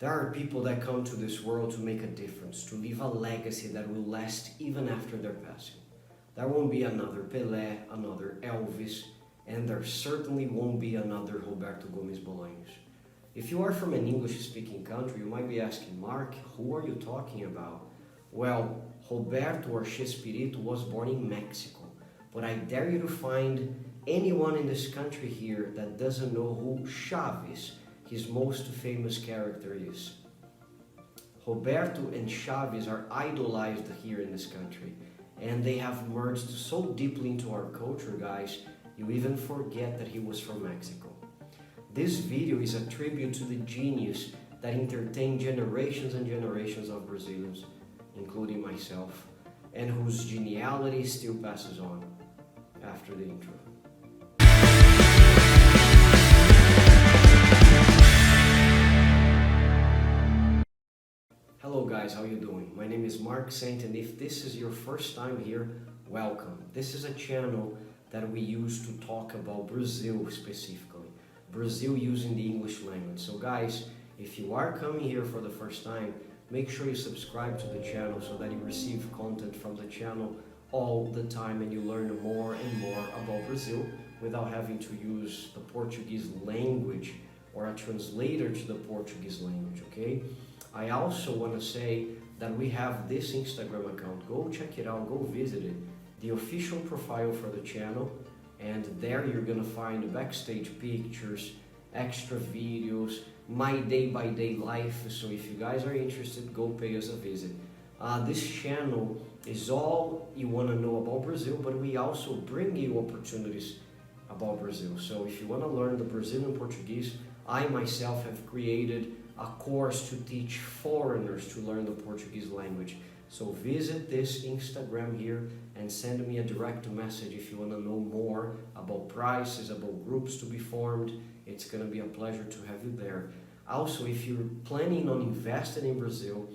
There are people that come to this world to make a difference, to leave a legacy that will last even after their passing. There won't be another Pelé, another Elvis, and there certainly won't be another Roberto Gómez Bolaños. If you are from an English-speaking country, you might be asking, Mark, who are you talking about? Well, Roberto or Chespirito was born in Mexico, but I dare you to find anyone in this country here that doesn't know who Chaves, his most famous character, is. Roberto and Chaves are idolized here in this country, and they have merged so deeply into our culture, guys, you even forget that he was from Mexico. This video is a tribute to the genius that entertained generations and generations of Brazilians, including myself, and whose geniality still passes on after the intro. Hello guys, how you doing? My name is Mark Saint, and if this is your first time here, welcome. This is a channel that we use to talk about Brazil specifically. Brazil using the English language. So guys, if you are coming here for the first time, make sure you subscribe to the channel so that you receive content from the channel all the time and you learn more and more about Brazil without having to use the Portuguese language or a translator to the Portuguese language, okay? I also want to say that we have this Instagram account. Go check it out, go visit it. The official profile for the channel, and there you're gonna find backstage pictures, extra videos, my day-by-day life. So if you guys are interested, go pay us a visit. This channel is all you want to know about Brazil, but we also bring you opportunities about Brazil. So if you want to learn the Brazilian Portuguese, I myself have created a course to teach foreigners to learn the Portuguese language. So visit this Instagram here and send me a direct message if you want to know more about prices, about groups to be formed. It's going to be a pleasure to have you there. Also, if you're planning on investing in Brazil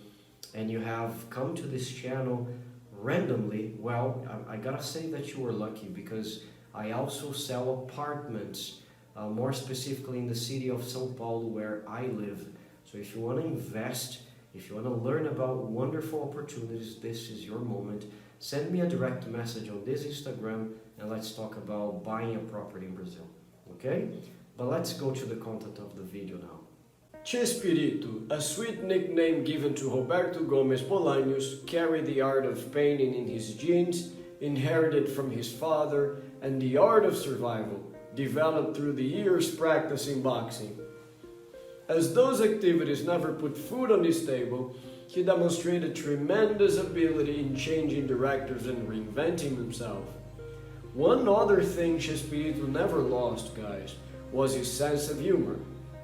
and you have come to this channel randomly, well, I gotta say that you were lucky, because I also sell apartments, more specifically in the city of São Paulo where I live. So if you want to invest, if you want to learn about wonderful opportunities, this is your moment. Send me a direct message on this Instagram and let's talk about buying a property in Brazil, okay? But let's go to the content of the video now. Chespirito, a sweet nickname given to Roberto Gómez Bolaños, carried the art of painting in his genes, inherited from his father, and the art of survival, developed through the years practicing boxing. As those activities never put food on his table, he demonstrated tremendous ability in changing directors and reinventing himself. One other thing Chespirito never lost, guys, was his sense of humor.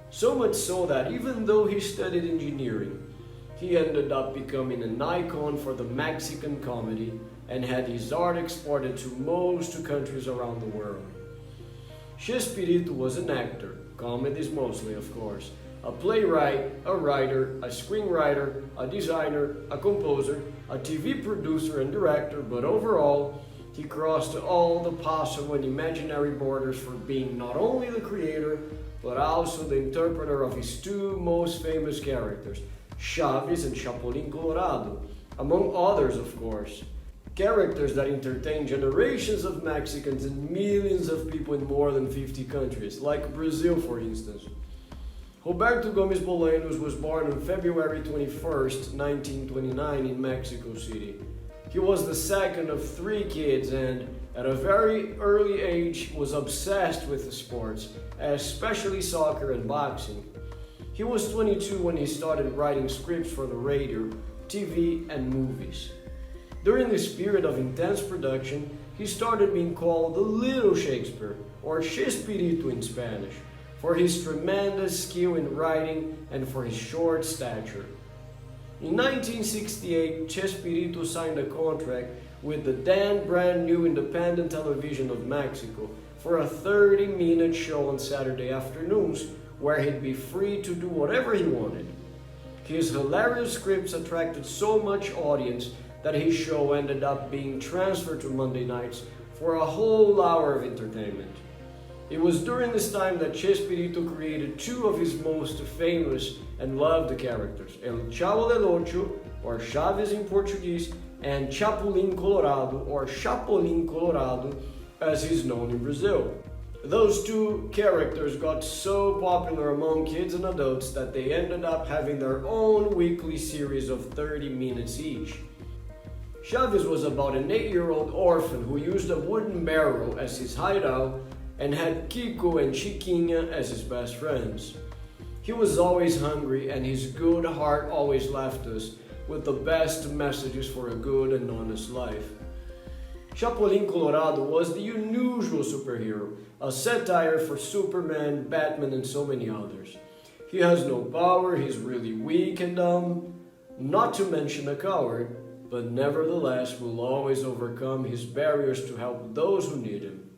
So much so that even though he studied engineering, he ended up becoming an icon for the Mexican comedy and had his art exported to most countries around the world. Chespirito was an actor, comedies mostly of course, a playwright, a writer, a screenwriter, a designer, a composer, a TV producer and director, but overall, he crossed all the possible and imaginary borders for being not only the creator, but also the interpreter of his two most famous characters, Chaves and Chapulín Colorado, among others of course. Characters that entertain generations of Mexicans and millions of people in more than 50 countries, like Brazil for instance. Roberto Gómez Bolaños was born on February 21st, 1929 in Mexico City. He was the second of 3 kids and, at a very early age, was obsessed with the sports, especially soccer and boxing. He was 22 when he started writing scripts for the radio, TV, and movies. During this period of intense production, he started being called the Little Shakespeare, or Chespirito in Spanish, for his tremendous skill in writing and for his short stature. In 1968, Chespirito signed a contract with the then brand new independent television of Mexico for a 30-minute show on Saturday afternoons where he'd be free to do whatever he wanted. His hilarious scripts attracted so much audience that his show ended up being transferred to Monday nights for a whole hour of entertainment. It was during this time that Chespirito created two of his most famous and loved characters, El Chavo del Ocho, or Chaves in Portuguese, and Chapulín Colorado, or Chapolin Colorado, as he's known in Brazil. Those two characters got so popular among kids and adults that they ended up having their own weekly series of 30 minutes each. Chaves was about an 8-year-old orphan who used a wooden barrel as his hideout and had Kiko and Chiquinha as his best friends. He was always hungry, and his good heart always left us with the best messages for a good and honest life. Chapulín Colorado was the unusual superhero, a satire for Superman, Batman, and so many others. He has no power, he's really weak and dumb, not to mention a coward, but nevertheless will always overcome his barriers to help those who need him.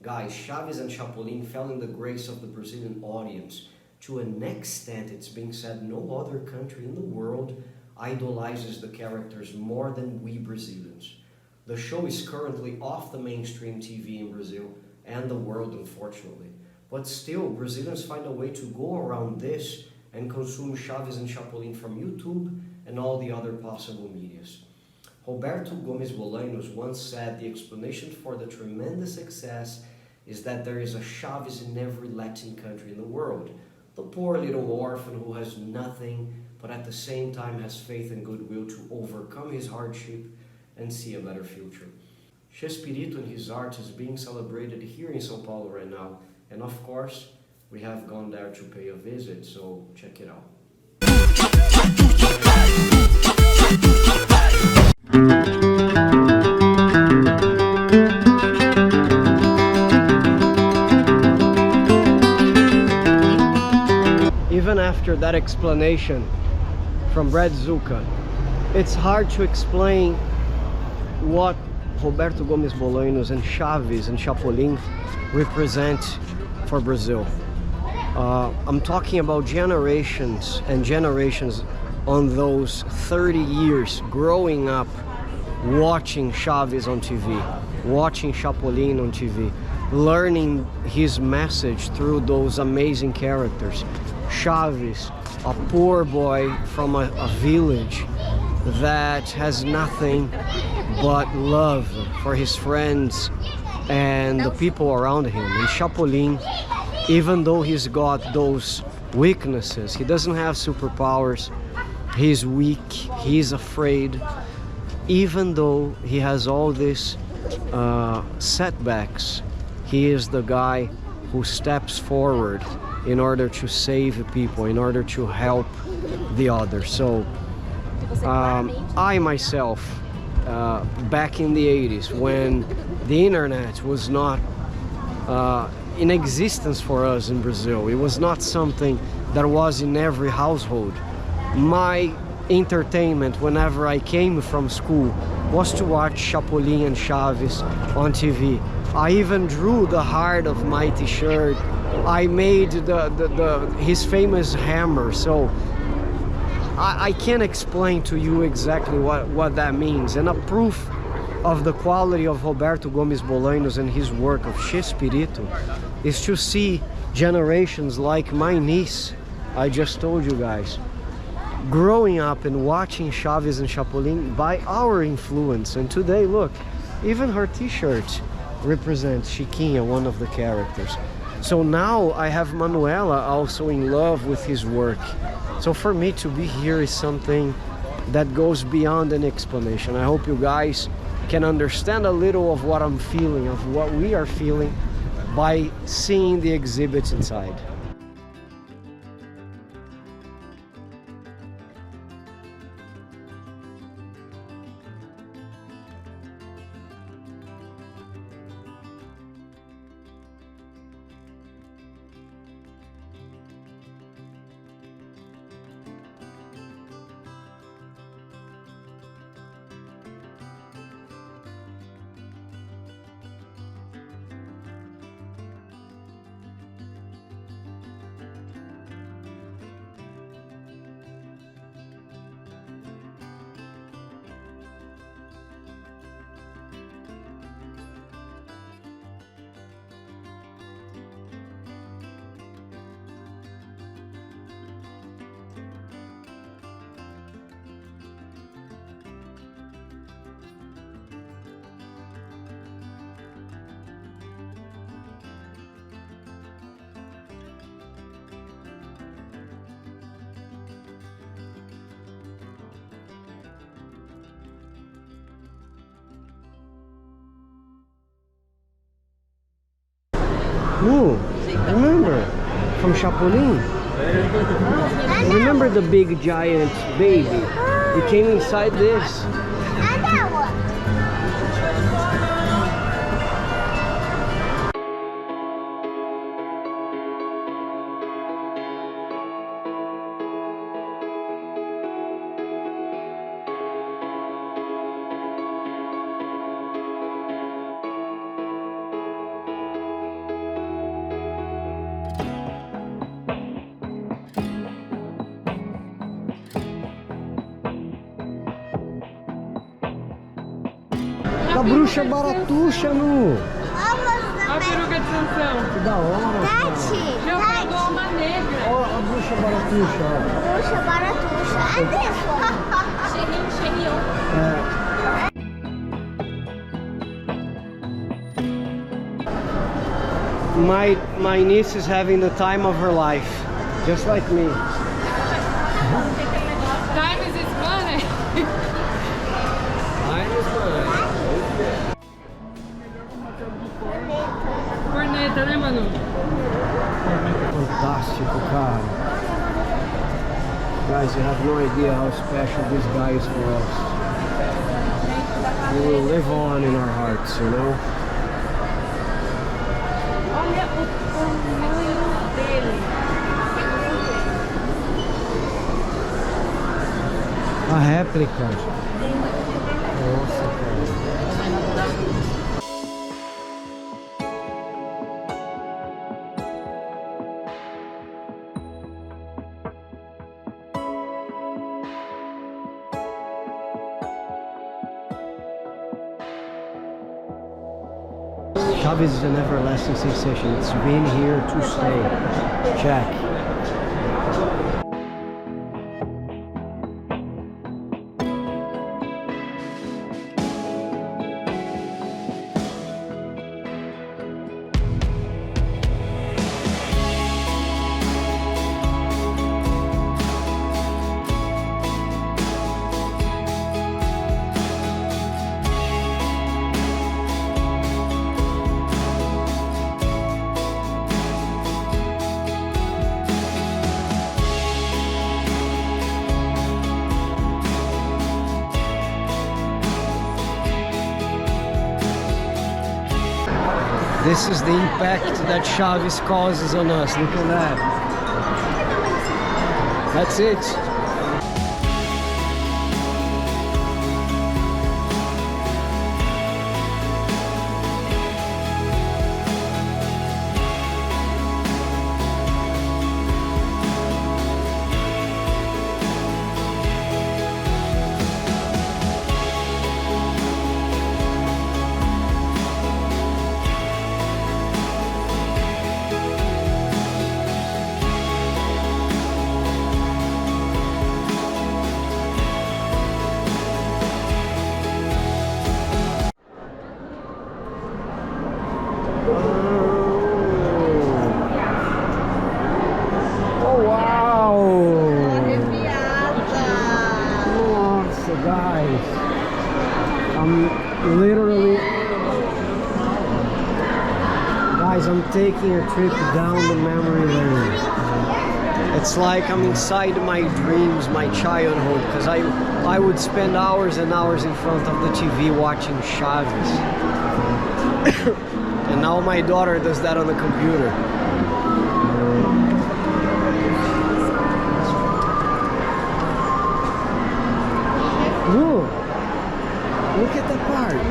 Guys, Chaves and Chapulín fell in the grace of the Brazilian audience. To an extent, it's being said no other country in the world idolizes the characters more than we Brazilians. The show is currently off the mainstream TV in Brazil and the world, unfortunately. But still, Brazilians find a way to go around this and consume Chaves and Chapulín from YouTube and all the other possible medias. Roberto Gómez Bolaños once said the explanation for the tremendous success is that there is a Chaves in every Latin country in the world. The poor little orphan who has nothing, but at the same time has faith and goodwill to overcome his hardship and see a better future. Chespirito and his art is being celebrated here in São Paulo right now, and of course, we have gone there to pay a visit, so check it out. Even after that explanation from Brad Zucca, it's hard to explain what Roberto Gómez Bolaños and Chaves and Chapulín represent for Brazil. I'm talking about generations and generations on those 30 years growing up watching Chaves on TV, watching Chapulín on TV, learning his message through those amazing characters. Chaves, a poor boy from a village that has nothing but love for his friends and the people around him. And Chapulín, even though he's got those weaknesses, he doesn't have superpowers, he's weak, he's afraid, even though he has all these setbacks, he is the guy who steps forward in order to save people, in order to help the others. So I myself, back in the 80s, when the internet was not in existence for us in Brazil, it was not something that was in every household. My entertainment whenever I came from school was to watch Chapulín and Chaves on TV. I even drew the heart of my t-shirt. I made his famous hammer. So I can't explain to you exactly what that means. And a proof of the quality of Roberto Gómez Bolaños and his work of Chespirito is to see generations like my niece, I just told you guys, growing up and watching Chaves and Chapulín by our influence. And today, look, even her t-shirt represents Chiquinha, one of the characters. So now I have Manuela also in love with his work. So for me to be here is something that goes beyond an explanation. I hope you guys can understand a little of what I'm feeling, of what we are feeling, by seeing the exhibits inside. Ooh, remember from Chapolin? Remember the big giant baby? He came inside this. And that one. A bruxa baratuxa, Nu. A peruca de Sansão. Que da hora, cara. Já pegou uma negra. Ó, a bruxa baratuxa, ó. Bruxa baratuxa. É isso. Cheirinho. My niece is having the time of her life, just like me. Time is its money. Time is money. Corneta, né, Manu? Fantástico, cara. Guys, you have no idea how special this guy is for us. He will live on in our hearts, you know? Olha o tamanho dele. A réplica. Nossa, cara. Chaves is an everlasting sensation. It's been here to stay. Check. This is the impact that Chaves causes on us. Look at that. That's it. I'm taking a trip down the memory lane. It's like I'm inside my dreams, my childhood, because I would spend hours and hours in front of the TV watching Chaves. And now my daughter does that on the computer. Whoa! Look at that part.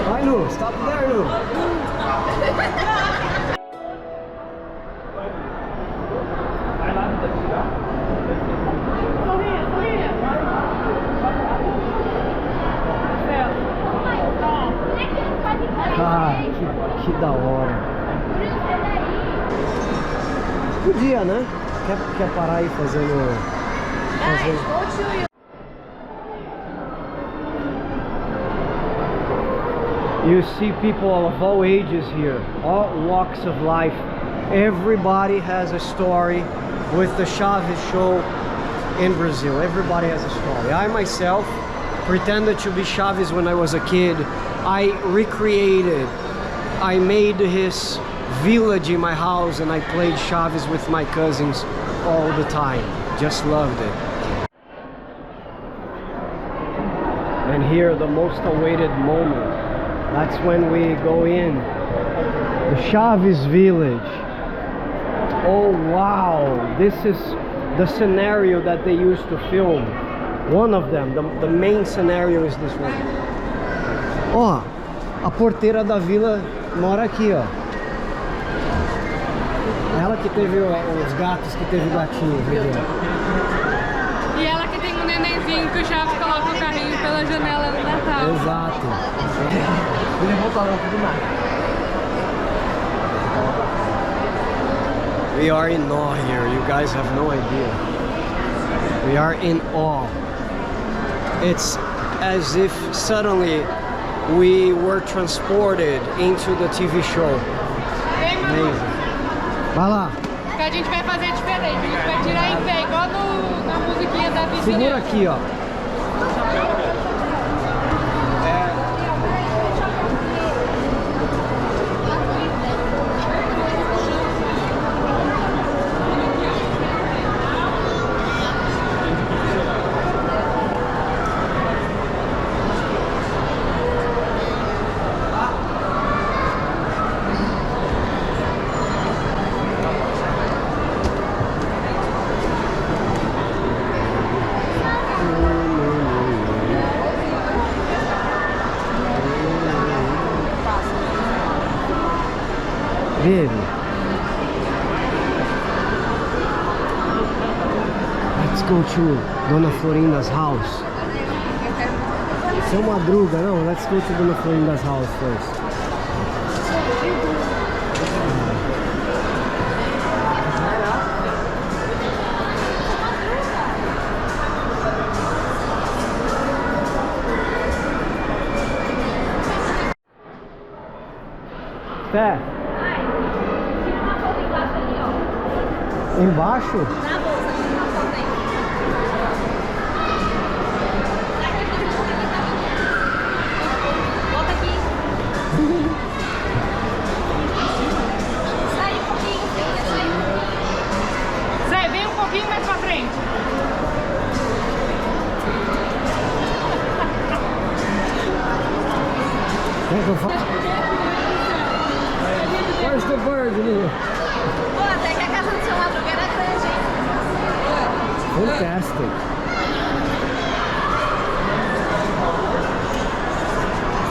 Vai, Lu, stop there, Lu. Cara, que da hora. Podia, né? quer parar aí fazendo... You see people of all ages here, all walks of life. Everybody has a story with the Chaves show in Brazil. Everybody has a story. I myself pretended to be Chaves when I was a kid. I recreated, I made his village in my house and I played Chaves with my cousins all the time. Just loved it. And here, the most awaited moment. That's when we go in. The Chaves village. Oh wow, this is the scenario that they used to film. One of them, the main scenario is this one. Ó, a porteira da vila mora aqui, ó. Ela que teve os gatos, que teve gatinho, viu? E ela que tem um nenenzinho que o Chaves coloca o carrinho pela janela no Natal. Exato. Ele voltou lá pro mar. We are in awe here. You guys have no idea. We are in awe. It's as if suddenly we were transported into the TV show. Amazing. Vai lá. Que a gente vai fazer diferente. A gente vai tirar em pé, igual na musiquinha da vizinhança. Segura aqui, ó. Baby. Let's go to Dona Florinda's house. Seu Madruga, não, let's go to Dona Florinda's house first. Pé. Embaixo? Na bolsa, tem uma foto aí. Volta aqui. Sai um pouquinho, filha. Sai um pouquinho. Zé, vem um pouquinho mais pra frente. Where's the bird? Pô, até que a casa do seu Madruga era grande, hein? Fantastic.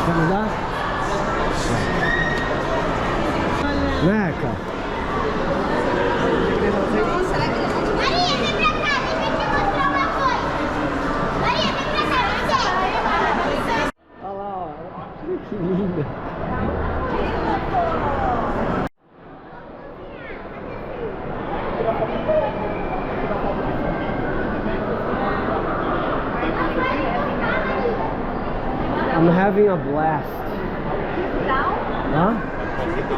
Quer mudar? Neca. Nossa, ela é grande. Maria, vem pra cá, deixa eu te mostrar uma coisa. Maria, vem pra cá, você. Olha lá, ó. Que linda. I'm having a blast. Huh?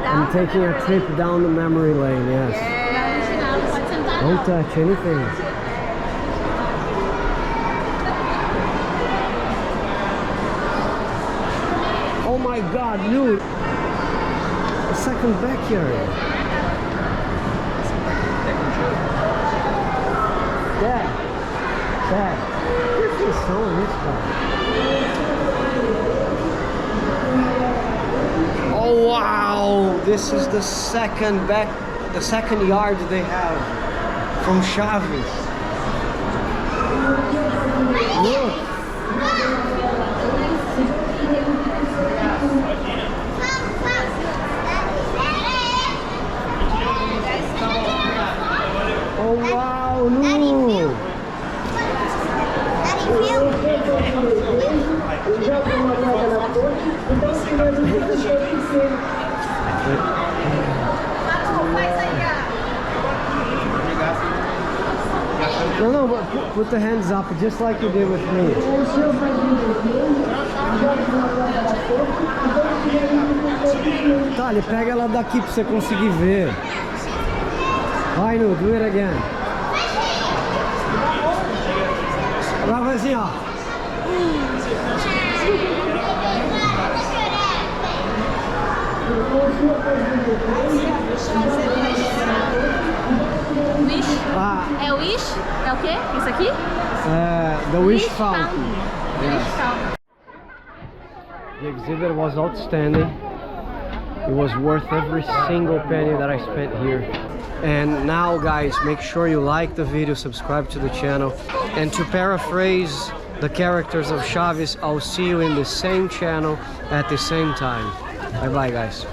I'm taking a trip down the memory lane, yes. Don't touch anything. Oh my God, dude! A second backyard. Dad, this is so nice. Oh wow! This is the second yard they have from Chaves. Look! Oh wow! No! No, but put the hands up, just like you did with me. Tá, ele pega ela daqui pra você conseguir ver. Vai, Nu, do it again. Agora vai assim, ó. Wish? É o Wish? É o quê? Isso aqui? The Wish Fountain. Wish Fountain. The exhibit was outstanding. It was worth every single penny that I spent here. And now, guys, make sure you like the video, subscribe to the channel. And to paraphrase the characters of Chaves, I'll see you in the same channel at the same time. Bye bye, guys.